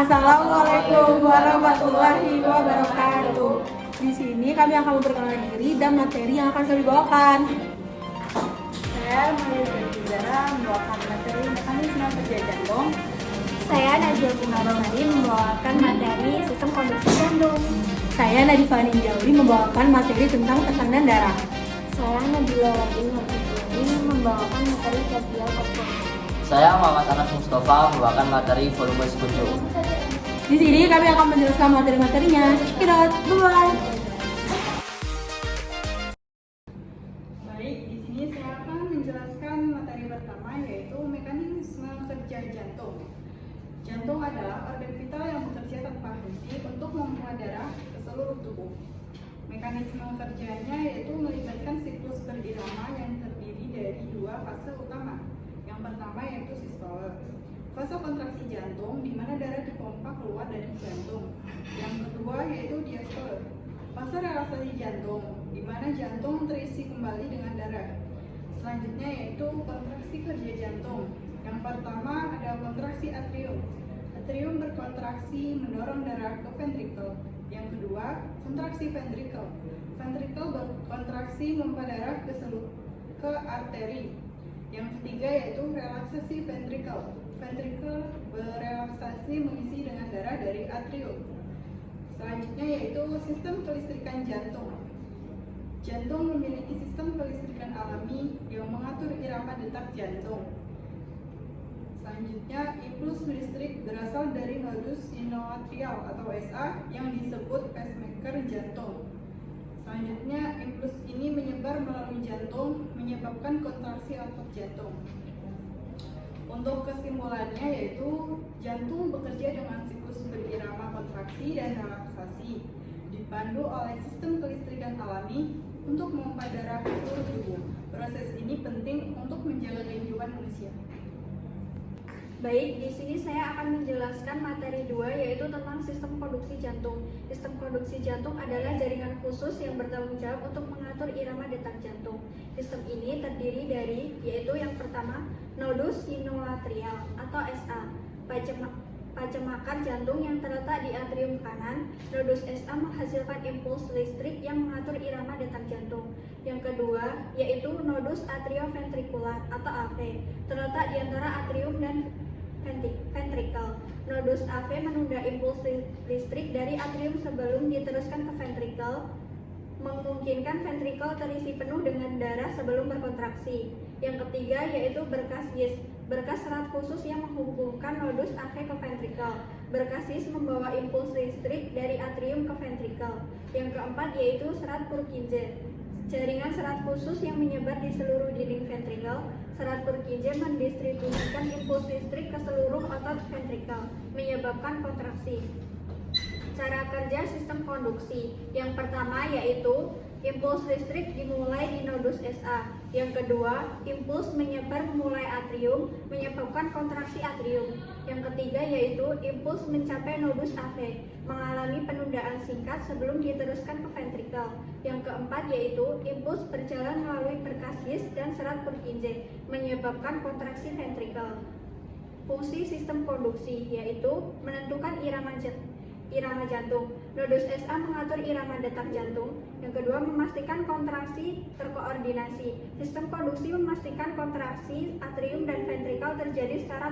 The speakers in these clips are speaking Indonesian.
Assalamualaikum warahmatullahi wabarakatuh. Di sini kami akan memperkenalkan diri dan materi yang akan kami bawakan. Saya Maria Zara membawakan materi mekanisme kerja jantung. Saya Najwa Bunga-Basari membawakan materi sistem konduksi jantung. Saya Nadifa Ninjauri membawakan materi tentang tekanan darah. Saya Nabila Wadin membawakan materi radial okul. Saya Muhammad Anas Mustafa membawakan materi volume sekunjung. Di sini kami akan menjelaskan materi-materinya. Check it out. Bye-bye. Baik, di sini saya akan menjelaskan materi pertama yaitu mekanisme kerja jantung. Jantung adalah organ vital yang bekerja tanpa henti untuk membawa darah ke seluruh tubuh. Mekanisme kerjanya yaitu melibatkan siklus berirama yang terdiri dari dua fase utama. Yang pertama yaitu sistole, fase kontraksi jantung di mana darah dipompa keluar dari jantung. Yang kedua yaitu diastole, fase relaksasi jantung di mana jantung terisi kembali dengan darah. Selanjutnya yaitu kontraksi kerja jantung. Yang pertama ada kontraksi atrium. Atrium berkontraksi mendorong darah ke ventrikel. Yang kedua, kontraksi ventrikel. Ventrikel berkontraksi memompa darah ke arteri. Yang ketiga yaitu relaksasi ventrikel. Ventrikel berelaksasi mengisi dengan darah dari atrium. Selanjutnya yaitu sistem kelistrikan jantung. Jantung memiliki sistem kelistrikan alami yang mengatur irama detak jantung. Selanjutnya, impuls listrik berasal dari nodus sinoatrial atau SA yang disebut pacemaker jantung. Selanjutnya, impuls ini menyebar melalui jantung, menyebabkan kontraksi otot jantung. Untuk kesimpulannya yaitu jantung bekerja dengan siklus berirama kontraksi dan relaksasi, dipandu oleh sistem kelistrikan alami untuk memompa darah ke seluruh tubuh. Proses ini penting untuk menjaga kehidupan manusia. Baik, di sini saya akan menjelaskan materi 2 yaitu tentang sistem konduksi jantung. Sistem konduksi jantung adalah jaringan khusus yang bertanggung jawab untuk mengatur irama detak jantung. Sistem ini terdiri dari yaitu yang pertama nodus sinoatrial atau SA, pacemaker jantung yang terletak di atrium kanan. Nodus SA menghasilkan impuls listrik yang mengatur irama detak jantung. Yang kedua yaitu nodus atrioventrikular atau AV, terletak di antara atrium dan ventrikel. Nodus AV menunda impuls listrik dari atrium sebelum diteruskan ke ventrikel, memungkinkan ventrikel terisi penuh dengan darah sebelum berkontraksi. Yang ketiga yaitu berkas serat khusus yang menghubungkan nodus AV ke ventrikel. Berkasis membawa impuls listrik dari atrium ke ventrikel. Yang keempat yaitu serat Purkinje, jaringan serat khusus yang menyebar di seluruh dinding ventrikel. Serat Purkinje mendistribusikan impuls listrik ke seluruh otot ventrikel, menyebabkan kontraksi. Cara kerja sistem konduksi. Yang pertama yaitu impuls listrik dimulai di nodus SA. Yang kedua, impuls menyebar memulai atrium, menyebabkan kontraksi atrium. Yang ketiga yaitu impuls mencapai nodus AV, mengalami penundaan singkat sebelum diteruskan ke ventrikel. Yang keempat yaitu impuls berjalan melalui perkasis dan serat Purkinje, menyebabkan kontraksi ventrikel. Fungsi sistem konduksi yaitu menentukan irama jantung. Nodus SA mengatur irama detak jantung. Yang kedua, memastikan kontraksi terkoordinasi. Sistem konduksi memastikan kontraksi atrium dan ventrikel terjadi secara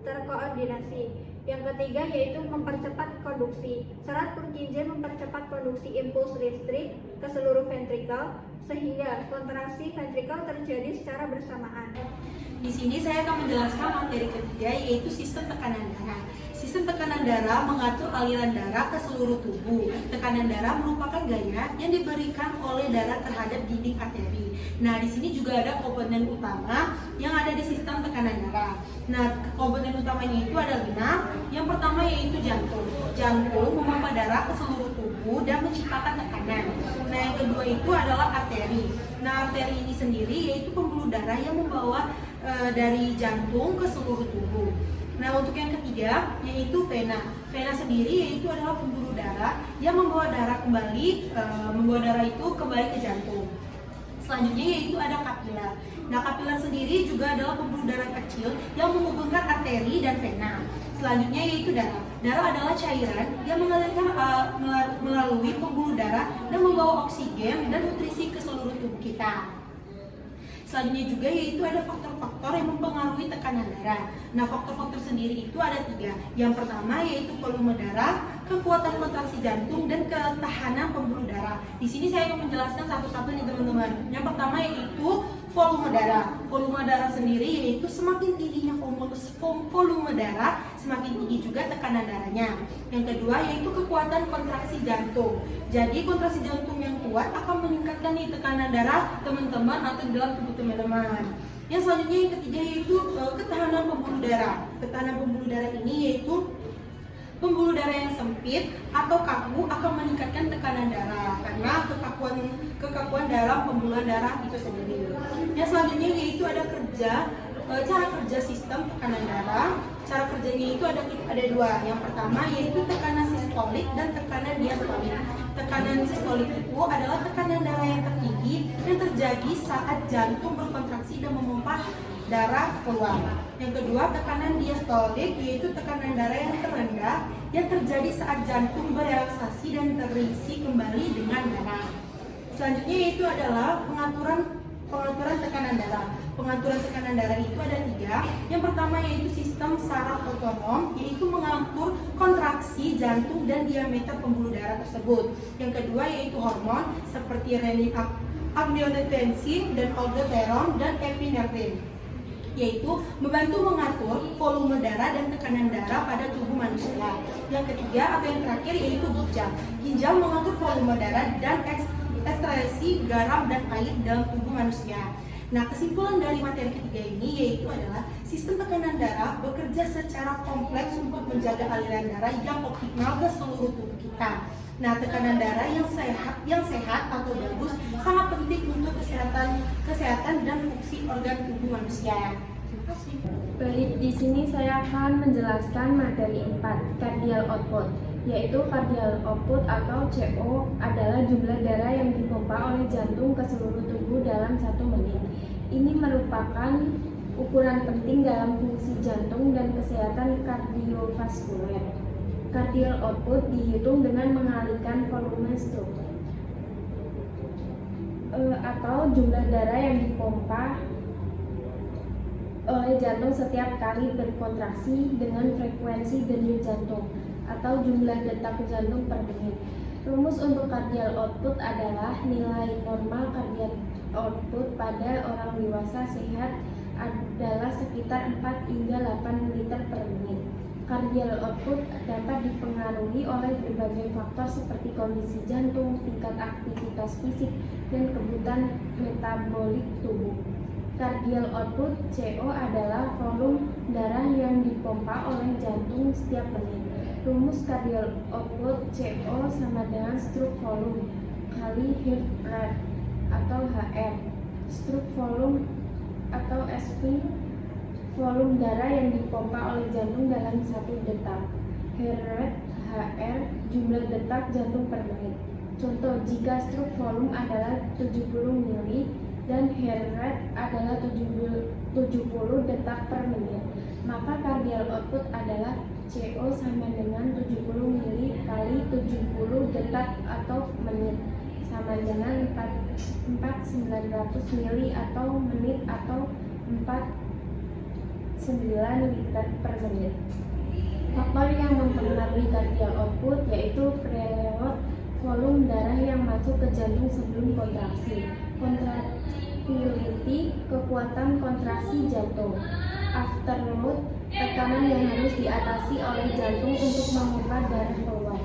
terkoordinasi. Yang ketiga yaitu mempercepat konduksi. Serat Purkinje mempercepat konduksi impuls listrik ke seluruh ventrikel sehingga kontraksi ventrikel terjadi secara bersamaan. Di sini saya akan menjelaskan materi ketiga yaitu sistem tekanan darah. Sistem tekanan darah mengatur aliran darah ke seluruh tubuh. Tekanan darah merupakan gaya yang diberikan oleh darah terhadap dinding arteri. Nah, di sini juga ada komponen utama yang ada di sistem tekanan darah. Nah, komponen utamanya itu ada 6. Yang pertama yaitu jantung. Jantung memompa darah ke seluruh tubuh dan menciptakan tekanan. Nah, yang kedua itu adalah arteri. Nah, arteri ini sendiri yaitu pembuluh darah yang membawa dari jantung ke seluruh tubuh. Nah, untuk yang ketiga yaitu vena. Vena sendiri yaitu adalah pembuluh darah yang membawa darah itu kembali ke jantung. Selanjutnya yaitu ada kapila. Nah, kapiler sendiri juga adalah pembuluh darah kecil yang menghubungkan arteri dan vena. Selanjutnya yaitu darah. Darah adalah cairan yang mengalirkan melalui pembuluh darah dan membawa oksigen dan nutrisi ke seluruh tubuh kita. Selanjutnya juga yaitu ada faktor-faktor yang mempengaruhi tekanan darah. Nah, faktor-faktor sendiri itu ada 3. Yang pertama yaitu volume darah, kekuatan kontraksi jantung, dan ketahanan pembuluh darah. Di sini saya akan menjelaskan satu-satu nih teman-teman. Yang pertama yaitu volume darah. Volume darah sendiri yaitu semakin tingginya volume darah, semakin tinggi juga tekanan darahnya. Yang kedua yaitu kekuatan kontraksi jantung. Jadi kontraksi jantung yang kuat akan meningkatkan nih tekanan darah teman-teman atau dalam tubuh teman-teman. Yang selanjutnya yang ketiga yaitu ketahanan pembuluh darah. Ketahanan pembuluh darah ini yaitu pembuluh darah yang sempit atau kaku akan meningkatkan tekanan darah karena kekakuan dalam pembuluhan darah itu sendiri. Yang selanjutnya yaitu ada cara kerja sistem tekanan darah. Cara kerjanya itu ada 2. Yang pertama yaitu tekanan sistolik dan tekanan diastolik. Tekanan sistolik itu adalah tekanan darah yang tertinggi yang terjadi saat jantung berkontraksi dan memompa darah keluar. Yang kedua, tekanan diastolik yaitu tekanan darah yang terendah yang terjadi saat jantung berelaksasi dan terisi kembali dengan darah. Selanjutnya yaitu adalah pengaturan tekanan darah. Pengaturan tekanan darah itu ada 3. Yang pertama yaitu sistem saraf otonom, yaitu mengatur kontraksi jantung dan diameter pembuluh darah tersebut. Yang kedua yaitu hormon seperti renin, angiotensin, dan aldosteron, dan epinefrin, yaitu membantu mengatur volume darah dan tekanan darah pada tubuh manusia. Yang ketiga atau yang terakhir yaitu ginjal. Ginjal mengatur volume darah dan ekstraksi garam dan air dalam tubuh manusia. Nah, kesimpulan dari materi ketiga ini yaitu adalah sistem tekanan darah bekerja secara kompleks untuk menjaga aliran darah yang optimal ke seluruh tubuh kita. Nah, tekanan darah yang sehat atau bagus sangat penting untuk kesehatan dan fungsi organ tubuh manusia. Terima kasih. Baik, di sini saya akan menjelaskan materi 4, cardial output, yaitu cardial output atau CO adalah jumlah darah yang dipompa oleh jantung ke seluruh tubuh dalam 1 menit. Ini merupakan ukuran penting dalam fungsi jantung dan kesehatan kardiovaskuler. Cardial output dihitung dengan mengalihkan volume stroke atau jumlah darah yang dipompa oleh jantung setiap kali berkontraksi dengan frekuensi denyut jantung atau jumlah detak jantung per menit. Rumus untuk cardial output adalah nilai normal cardial output pada orang dewasa sehat adalah sekitar 4 hingga 8 liter per menit. Cardial output dapat dipengaruhi oleh berbagai faktor seperti kondisi jantung, tingkat aktivitas fisik, dan kebutuhan metabolik tubuh. Cardial output CO adalah volume darah yang dipompa oleh jantung setiap menit. Rumus cardial output CO sama dengan stroke volume kali heart rate atau HR. Stroke volume atau SP, volume darah yang dipompa oleh jantung dalam 1 detak. Heart rate HR, jumlah detak jantung per menit. Contoh, jika stroke volume adalah 70 mili dan heart rate adalah 70 detak per menit, maka cardial output adalah CO sama dengan 70 mili kali 70 detak atau menit, sama dengan 4.900 mili atau menit atau 4,9 liter per menit. Faktor yang mempengaruhi cardial output yaitu preload, volume darah yang masuk ke jantung sebelum kontraksi, contractility, kekuatan kontraksi jantung, afterload, tekanan yang harus diatasi oleh jantung untuk memompa darah keluar.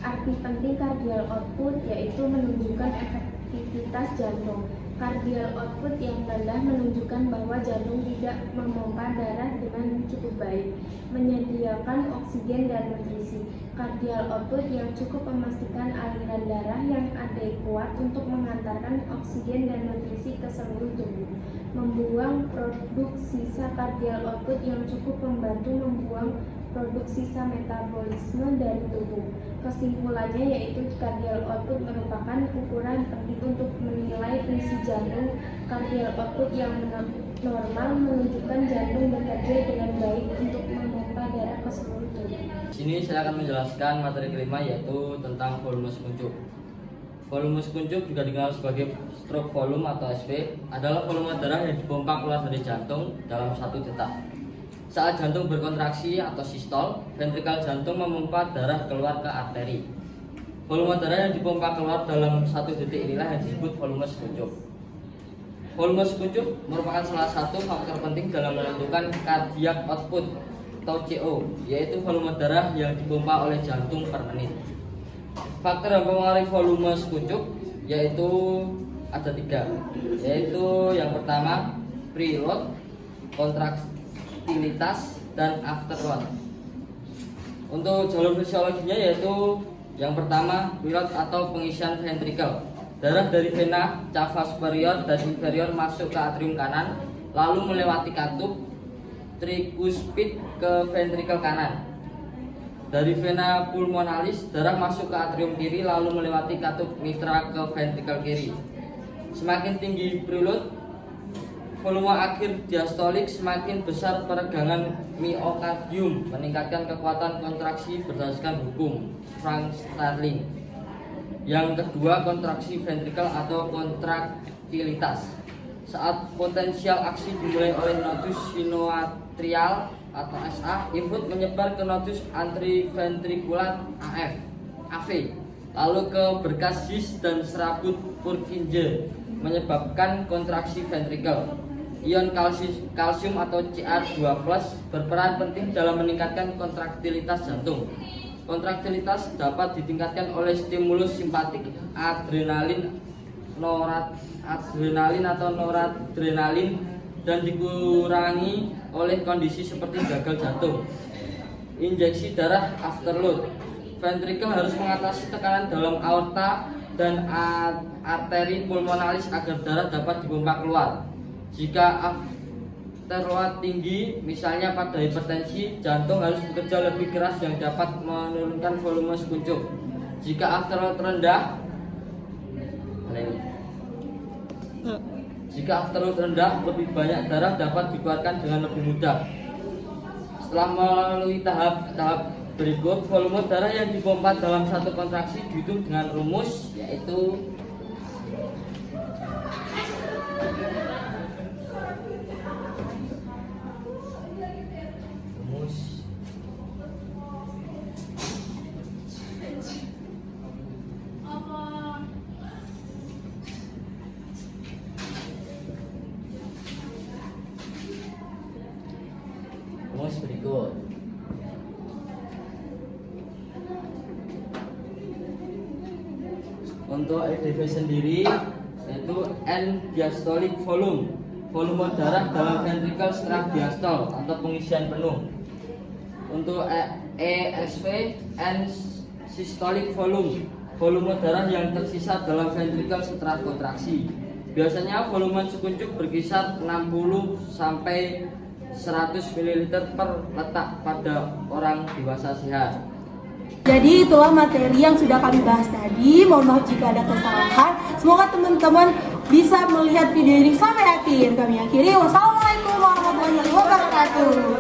Arti penting cardial output yaitu menunjukkan efektivitas jantung. Cardial output yang rendah menunjukkan bahwa jantung tidak memompa darah dengan cukup baik, menyediakan oksigen dan nutrisi. Cardial output yang cukup memastikan aliran darah yang adekuat untuk mengantarkan oksigen dan nutrisi ke seluruh tubuh. Membuang produk sisa cardial output yang cukup membantu membuang produk sisa metabolisme dari tubuh. Kesimpulannya yaitu cardial output merupakan ukuran penting untuk menilai fungsi jantung. Cardial output yang normal menunjukkan jantung bekerja dengan baik untuk memompa darah ke seluruh tubuh. Di sini saya akan menjelaskan materi kelima yaitu tentang volume sekuncup. Volume sekuncup juga dikenal sebagai stroke volume atau SV adalah volume darah yang dipompa keluar dari jantung dalam 1 detak. Saat jantung berkontraksi atau sistol, ventrikel jantung memompa darah keluar ke arteri. Volume darah yang dipompa keluar dalam 1 detik inilah yang disebut volume sekuncup. Volume sekuncup merupakan salah satu faktor penting dalam menentukan cardiac output atau CO, yaitu volume darah yang dipompa oleh jantung per menit. Faktor yang mempengaruhi volume sekuncup yaitu ada 3, yaitu yang pertama preload, kontraktilitas, dan afterload. Untuk jalur fisiologinya yaitu yang pertama preload atau pengisian ventrikel. Darah dari vena cava superior dan inferior masuk ke atrium kanan, lalu melewati katup tricuspid ke ventrikel kanan. Dari vena pulmonalis, darah masuk ke atrium kiri lalu melewati katup mitra ke ventrikel kiri. Semakin tinggi preload, volume akhir diastolik, semakin besar peregangan miokardium, meningkatkan kekuatan kontraksi berdasarkan hukum Frank Starling. Yang kedua, kontraksi ventrikel atau kontraktilitas. Saat potensial aksi dimulai oleh nodus sinoatrial atau SA, input menyebar ke nodus antiventrikular AV, lalu ke berkas His dan serabut Purkinje, menyebabkan kontraksi ventrikel. Ion kalsium atau Cr2+ berperan penting dalam meningkatkan kontraktilitas jantung. Kontraktilitas dapat ditingkatkan oleh stimulus simpatik, adrenalin, atau noradrenalin, dan dikurangi oleh kondisi seperti gagal jantung. Injeksi darah afterload. Ventrikel harus mengatasi tekanan dalam aorta dan arteri pulmonalis agar darah dapat dipompa keluar. Jika afterload tinggi, misalnya pada hipertensi, jantung harus bekerja lebih keras yang dapat menurunkan volume sekuncup. Jika afterload rendah, lebih banyak darah dapat dikeluarkan dengan lebih mudah. Setelah melalui tahap berikut, volume darah yang dipompa dalam 1 kontraksi dihitung dengan rumus yaitu berikut. Untuk EDV sendiri yaitu N diastolic volume, volume darah dalam ventrikel setelah diastol atau pengisian penuh. Untuk ESV, N systolic volume, volume darah yang tersisa dalam ventrikel setelah kontraksi. Biasanya volume sekuncup berkisar 60 sampai 100 ml per letak pada orang dewasa sehat. Jadi itulah materi yang sudah kami bahas tadi. Mohon maaf jika ada kesalahan. Semoga teman-teman bisa melihat video ini sampai akhir. Kami akhiri. Wassalamualaikum warahmatullahi wabarakatuh.